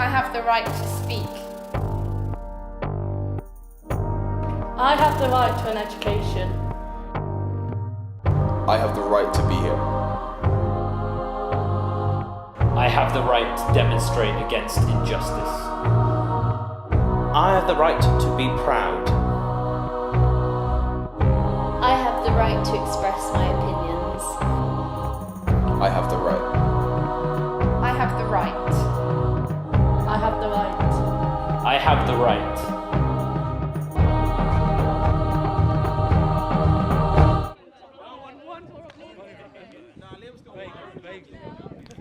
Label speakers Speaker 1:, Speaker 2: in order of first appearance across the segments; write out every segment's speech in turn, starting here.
Speaker 1: I have the right to speak.
Speaker 2: I have the right to an education.
Speaker 3: I have the right to be here.
Speaker 4: I have the right to demonstrate against injustice.
Speaker 5: I have the right to be proud.
Speaker 6: I have the right to express my opinions.
Speaker 3: I have the right.
Speaker 1: I have the right.
Speaker 2: I have the right.
Speaker 4: I have the right.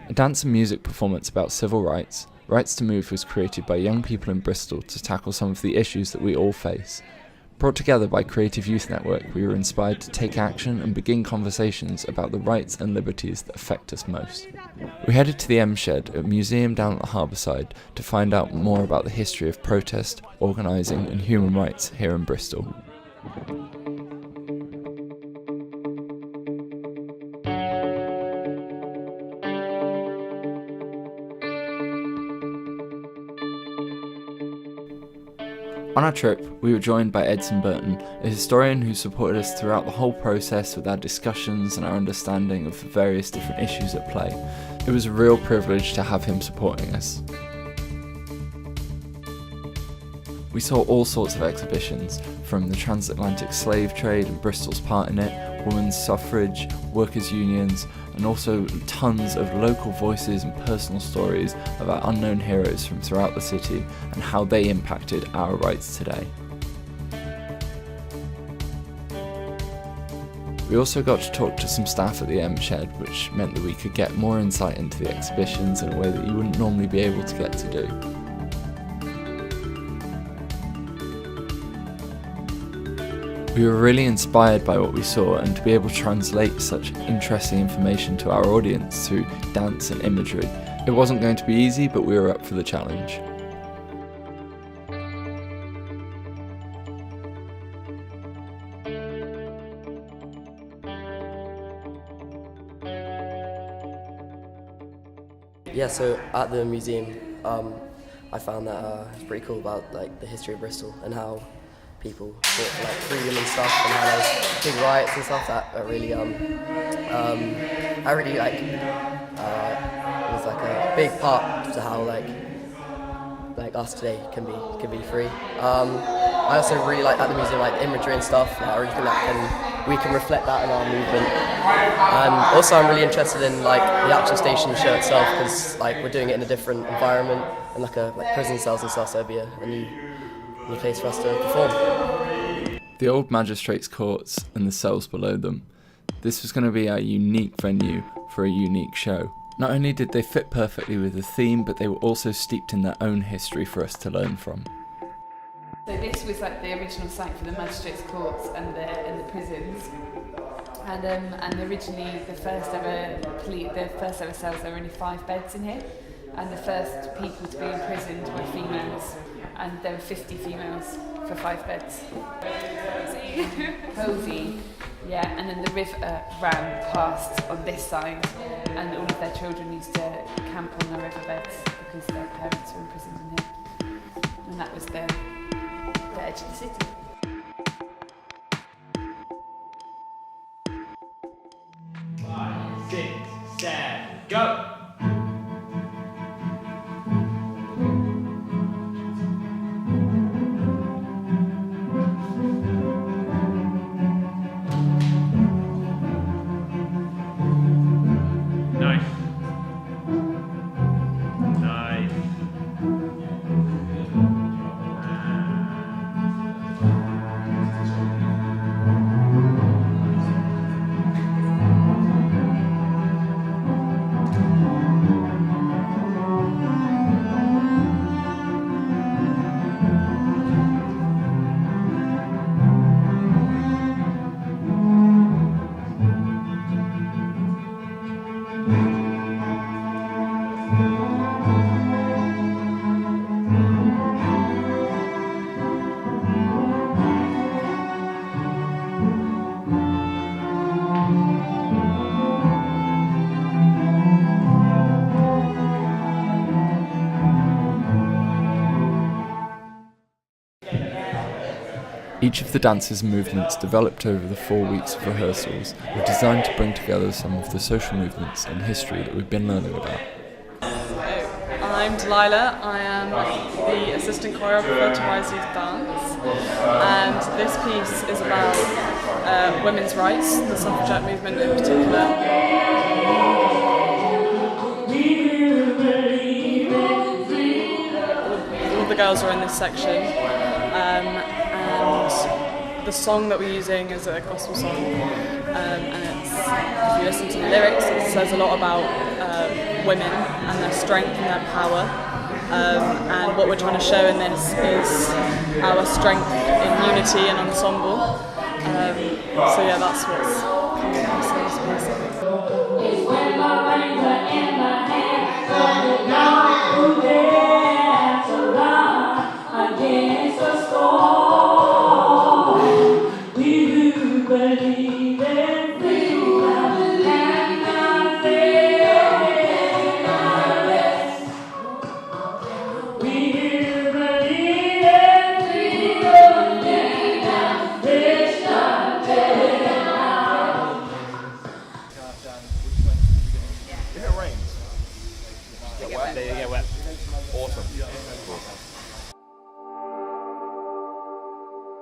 Speaker 7: A dance and music performance about civil rights, Rights to Move was created by young people in Bristol to tackle some of the issues that we all face. Brought together by Creative Youth Network, we were inspired to take action and begin conversations about the rights and liberties that affect us most. We headed to the M Shed, a museum down at the Harbourside, to find out more about the history of protest, organising and human rights here in Bristol. On our trip, we were joined by Edson Burton, a historian who supported us throughout the whole process with our discussions and our understanding of the various different issues at play. It was a real privilege to have him supporting us. We saw all sorts of exhibitions, from the transatlantic slave trade and Bristol's part in it, women's suffrage, workers' unions, and also tons of local voices and personal stories of our unknown heroes from throughout the city and how they impacted our rights today. We also got to talk to some staff at the M Shed, which meant that we could get more insight into the exhibitions in a way that you wouldn't normally be able to get to do. We were really inspired by what we saw, and to be able to translate such interesting information to our audience through dance and imagery. It wasn't going to be easy, but we were up for the challenge.
Speaker 8: Yeah, so at the museum, I found that it's pretty cool about like the history of Bristol and how people fought for like freedom and stuff, and how there's big riots and stuff that are really I really like. It was like a big part to how like us today can be free. I also really like at the museum like the imagery and stuff. Like, I really think that we can reflect that in our movement. And also I'm really interested in like the action station show itself, because like we're doing it in a different environment and like prison cells and stuff, so it'd be a new place for us to perform.
Speaker 7: The Old Magistrates Courts and the cells below them. This was going to be our unique venue for a unique show. Not only did they fit perfectly with the theme, but they were also steeped in their own history for us to learn from.
Speaker 1: So this was like the original site for the magistrates' courts and the prisons. And originally the first ever cells, there were only 5 beds in here, and the first people to be imprisoned were females, and there were 50 females for 5 beds. Cozy, yeah. And then the river ran past on this side, and all of their children used to camp on the riverbeds because their parents were imprisoned in here, and that was the edge of the city.
Speaker 4: Five, 6, 7, go!
Speaker 7: Each of the dances and movements developed over the 4 weeks of rehearsals were designed to bring together some of the social movements and history that we've been learning about.
Speaker 9: I'm Delilah. I am the assistant choreographer to Rise Youth Dance, and this piece is about women's rights, the suffragette movement in particular. All the girls are in this section, and the song that we're using is a gospel song, and it's, if you listen to the lyrics, it says a lot about women and their strength and their power, and what we're trying to show in this is our strength in unity and ensemble. So yeah, that's what's coming across in this piece.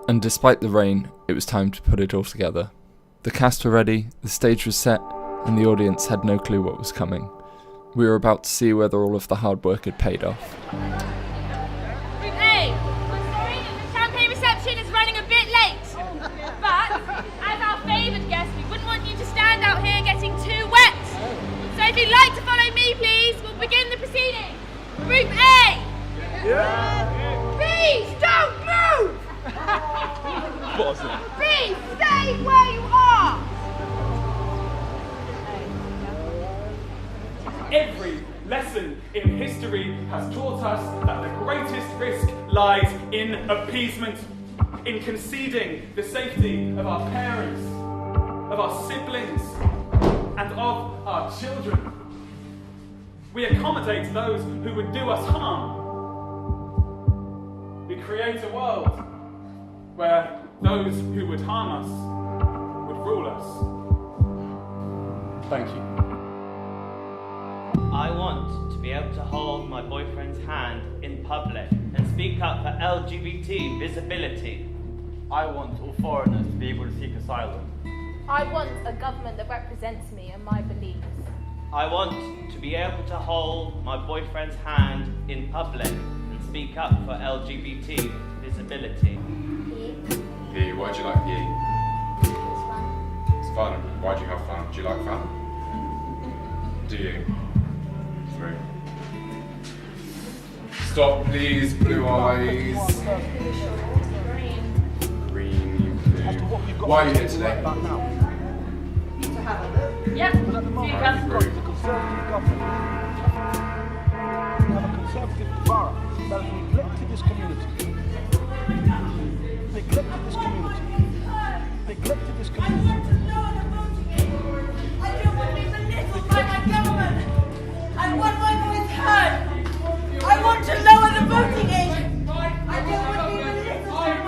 Speaker 7: And despite the rain, it was time to put it all together. The cast were ready, the stage was set, and the audience had no clue what was coming. We were about to see whether all of the hard work had paid off.
Speaker 10: Group A, I'm sorry, the champagne reception is running a bit late. But, as our favoured guest, we wouldn't want you to stand out here getting too wet. So if you'd like to follow me, please, we'll begin the proceedings. Group A! Please don't move! Please stay where you are!
Speaker 11: Every lesson in history has taught us that the greatest risk lies in appeasement, in conceding the safety of our parents, of our siblings, and of our children. We accommodate those who would do us harm. We create a world where those who would harm us would rule us. Thank you.
Speaker 5: I want to be able to hold my boyfriend's hand in public and speak up for LGBT visibility.
Speaker 12: I want all foreigners to be able to seek asylum.
Speaker 13: I want a government that represents me and my beliefs.
Speaker 5: I want to be able to hold my boyfriend's hand in public and speak up for LGBT visibility.
Speaker 3: PE, why do you like PE? It's fun. Why do you have fun? Do you like fun? Do you? 3. Stop, please, blue eyes. Green, blue. Why are you here today?
Speaker 10: Yep,
Speaker 11: We have a conservative borough that has neglected this community. Neglected this community. Neglected this community.
Speaker 10: I don't want to be belittled by my government. I want my voice heard. I want to lower the voting age. I don't want to be belittled by my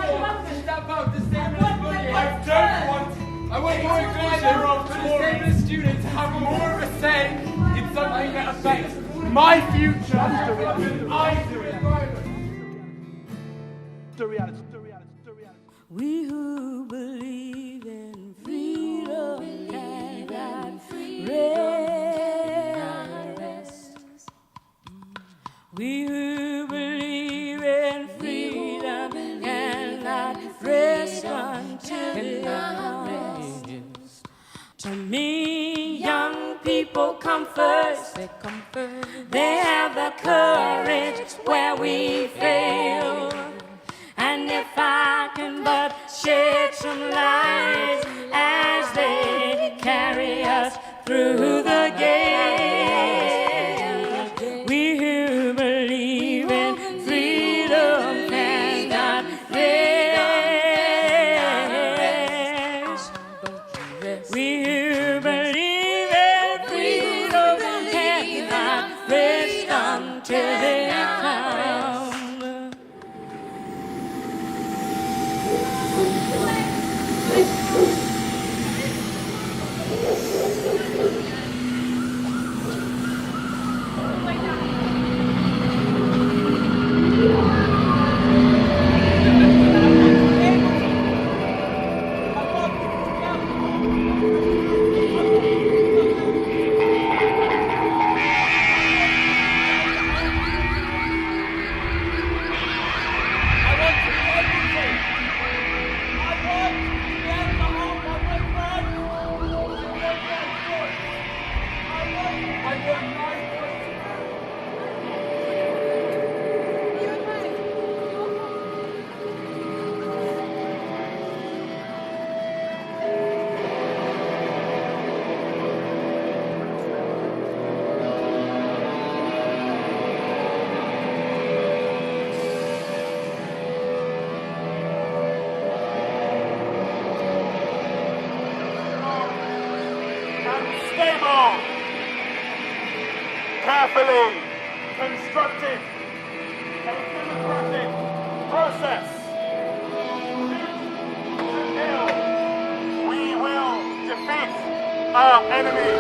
Speaker 10: government.
Speaker 11: I want more inclusion for disabled students to have more of a say in something that affects my future. I do it. The reality.
Speaker 14: We who believe in freedom cannot rest. We who believe in freedom cannot rest until it comes. To me, young people come first. They have the courage where we fail. And if I can but shed some light as they carry us through the gate, we who believe in freedom cannot rest. We who believe in freedom cannot rest until they
Speaker 11: peacefully constructed a democratic process. Until we will defeat our enemies.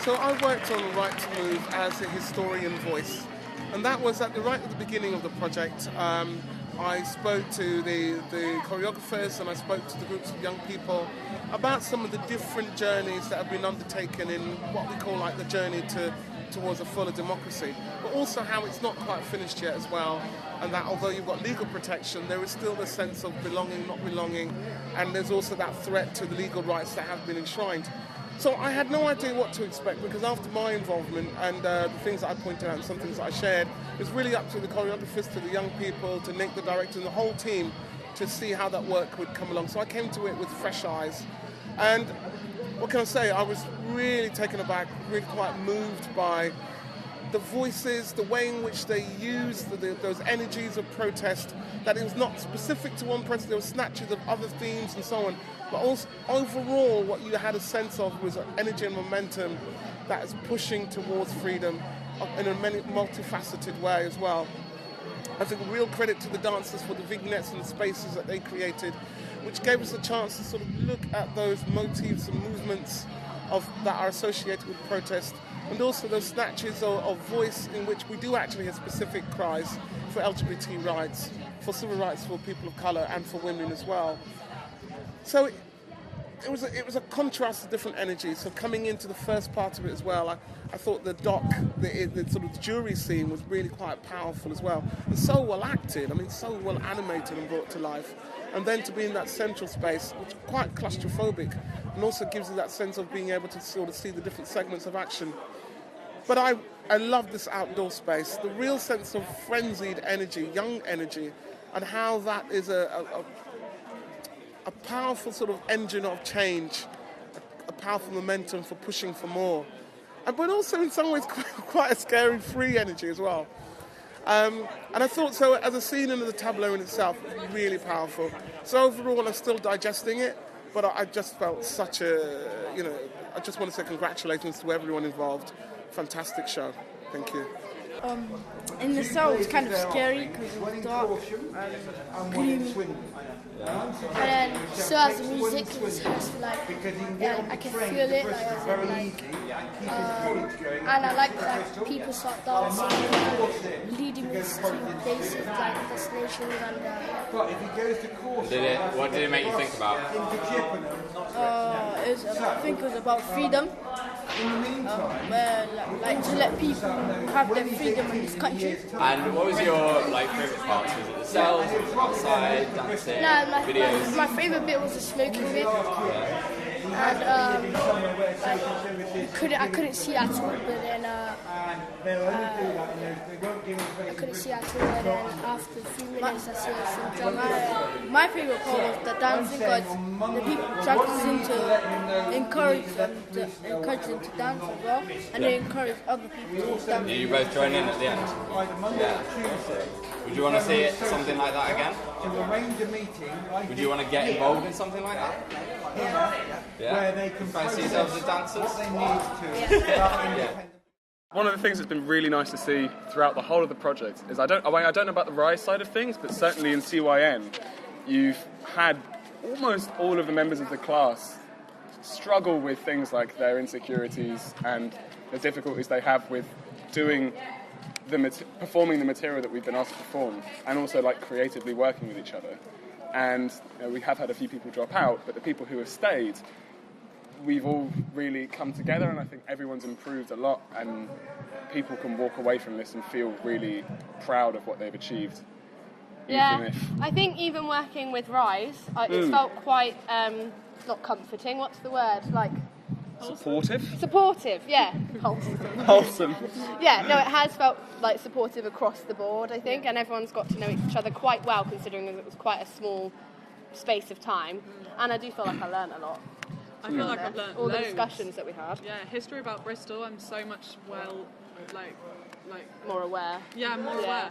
Speaker 15: So I worked on Right to Move as a historian voice, and that was at right at the beginning of the project. I spoke to the choreographers and I spoke to the groups of young people about some of the different journeys that have been undertaken in what we call like the journey towards a fuller democracy, but also how it's not quite finished yet as well, and that although you've got legal protection, there is still the sense of belonging, not belonging, and there's also that threat to the legal rights that have been enshrined. So I had no idea what to expect, because after my involvement and the things that I pointed out and some things that I shared, it was really up to the choreographers, to the young people, to Nick, the director, and the whole team to see how that work would come along. So I came to it with fresh eyes. And what can I say? I was really taken aback, really quite moved by the voices, the way in which they used those energies of protest, that it was not specific to one person, there were snatches of other themes and so on. But also, overall, what you had a sense of was an energy and momentum that is pushing towards freedom in a multifaceted way as well. I think a real credit to the dancers for the vignettes and the spaces that they created, which gave us a chance to sort of look at those motifs and movements that are associated with protest, and also those snatches of voice in which we do actually have specific cries for LGBT rights, for civil rights for people of colour and for women as well. So it was a contrast of different energies. So coming into the first part of it as well, I thought the sort of jury scene was really quite powerful as well, and so well acted. I mean, so well animated and brought to life. And then to be in that central space, which is quite claustrophobic, and also gives you that sense of being able to sort of see the different segments of action. But I love this outdoor space, the real sense of frenzied energy, young energy, and how that is a powerful sort of engine of change, a powerful momentum for pushing for more. But also in some ways quite a scary free energy as well. And I thought, so as a scene and as a tableau in itself, really powerful. So overall, I'm still digesting it, but I just felt such a, I just want to say congratulations to everyone involved. Fantastic show. Thank you.
Speaker 2: In the cell, it's kind of scary because it was dark and gloomy. And then, so as the music, it was just like, I can feel it, and I like people start dancing, leading us to places like destinations and
Speaker 3: What did it make you think about?
Speaker 2: I think it was about freedom where like to let people have their freedom in this country.
Speaker 16: And what was your favourite parts? Was it the cells, outside, dancing, videos?
Speaker 2: My favourite bit was the smoking bit. And I couldn't see at all, but then I couldn't see at all, and then after a few minutes I saw some drama. My favourite part was the dancing, because the people practicing to encourage them to dance as well, and they encourage other people to dance.
Speaker 16: Did you both join in at the end? Yeah. Would you want to see something like that again? Would you want to get involved in something like that? Yeah. Where they can fancy yourselves as dancers?
Speaker 11: One of the things that's been really nice to see throughout the whole of the project is I don't know about the Rise side of things, but certainly in CYN, you've had almost all of the members of the class struggle with things like their insecurities and the difficulties they have with performing the material that we've been asked to perform, and also creatively working with each other. And we have had a few people drop out, but the people who have stayed, we've all really come together, and I think everyone's improved a lot, and people can walk away from this and feel really proud of what they've achieved.
Speaker 17: Yeah, I think even working with Rise, it felt quite, not comforting, what's the word?
Speaker 11: Supportive?
Speaker 17: Supportive, yeah.
Speaker 11: Wholesome.
Speaker 17: Yeah, no, it has felt supportive across the board, I think, and everyone's got to know each other quite well, considering that it was quite a small space of time, and I do feel like I learned a lot.
Speaker 9: I feel like I've learned
Speaker 17: all
Speaker 9: loads.
Speaker 17: the discussions that we had.
Speaker 9: Yeah, history about Bristol, I'm so much
Speaker 17: more aware.
Speaker 9: Yeah, I'm more aware.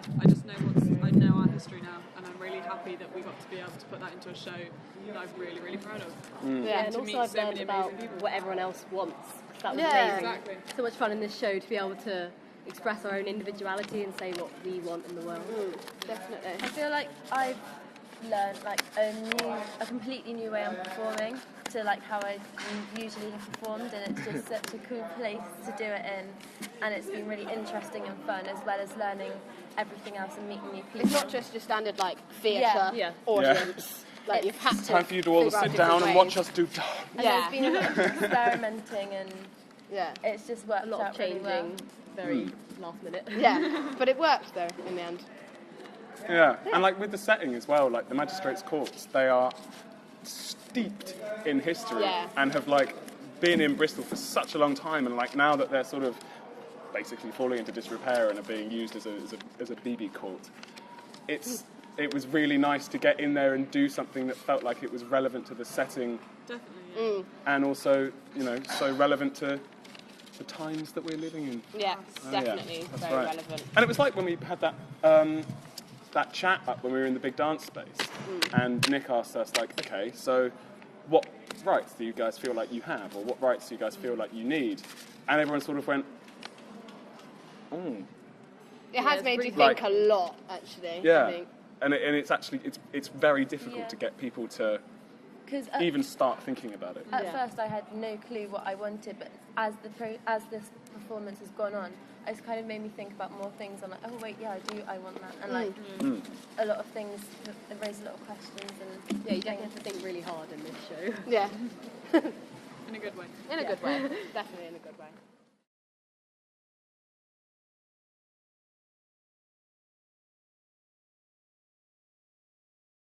Speaker 9: I know our history now, and I'm really happy that we got to be able to put that into a show that I'm really, really proud of.
Speaker 18: Yeah, and also I've learned about what everyone else wants. That was amazing.
Speaker 9: Exactly.
Speaker 18: So much fun in this show to be able to express our own individuality and say what we want in the world.
Speaker 17: Definitely.
Speaker 6: I feel like I've learned a completely new way of performing to how I usually have performed, and it's just such a cool place to do it in, and it's been really interesting and fun, as well as learning everything else and meeting new people.
Speaker 17: It's not just your standard theatre audience. You've had to.
Speaker 11: Time for you to all sit down and watch us do.
Speaker 6: And there's been a lot of experimenting, and it's just worked
Speaker 18: a lot
Speaker 6: out
Speaker 18: of changing
Speaker 6: really well.
Speaker 18: very last minute.
Speaker 17: Yeah, but it worked though in the end.
Speaker 11: Yeah, and with the setting as well, the Magistrates Courts, they are steeped in history and have been in Bristol for such a long time, and now that they're sort of basically falling into disrepair and are being used as a BB court, it was really nice to get in there and do something that felt like it was relevant to the setting.
Speaker 9: Definitely.
Speaker 11: And also so relevant to the times that we're living in.
Speaker 17: Yeah, definitely very relevant.
Speaker 11: And it was when we had that chat up when we were in the big dance space, and Nick asked us okay, so what rights do you guys feel like you have, or what rights do you guys feel like you need? And everyone sort of went,
Speaker 17: It has made you think a lot, actually.
Speaker 11: Yeah,
Speaker 17: I think.
Speaker 11: and it's actually it's very difficult to get people to even start thinking about it.
Speaker 6: At first I had no clue what I wanted, but as this performance has gone on, it's kind of made me think about more things. I'm oh wait, yeah, I want that, and a lot of things have raised a lot of questions, and
Speaker 18: you definitely have to think really hard in this show.
Speaker 17: Yeah.
Speaker 9: In a good way.
Speaker 17: In a good way. Definitely in a good way.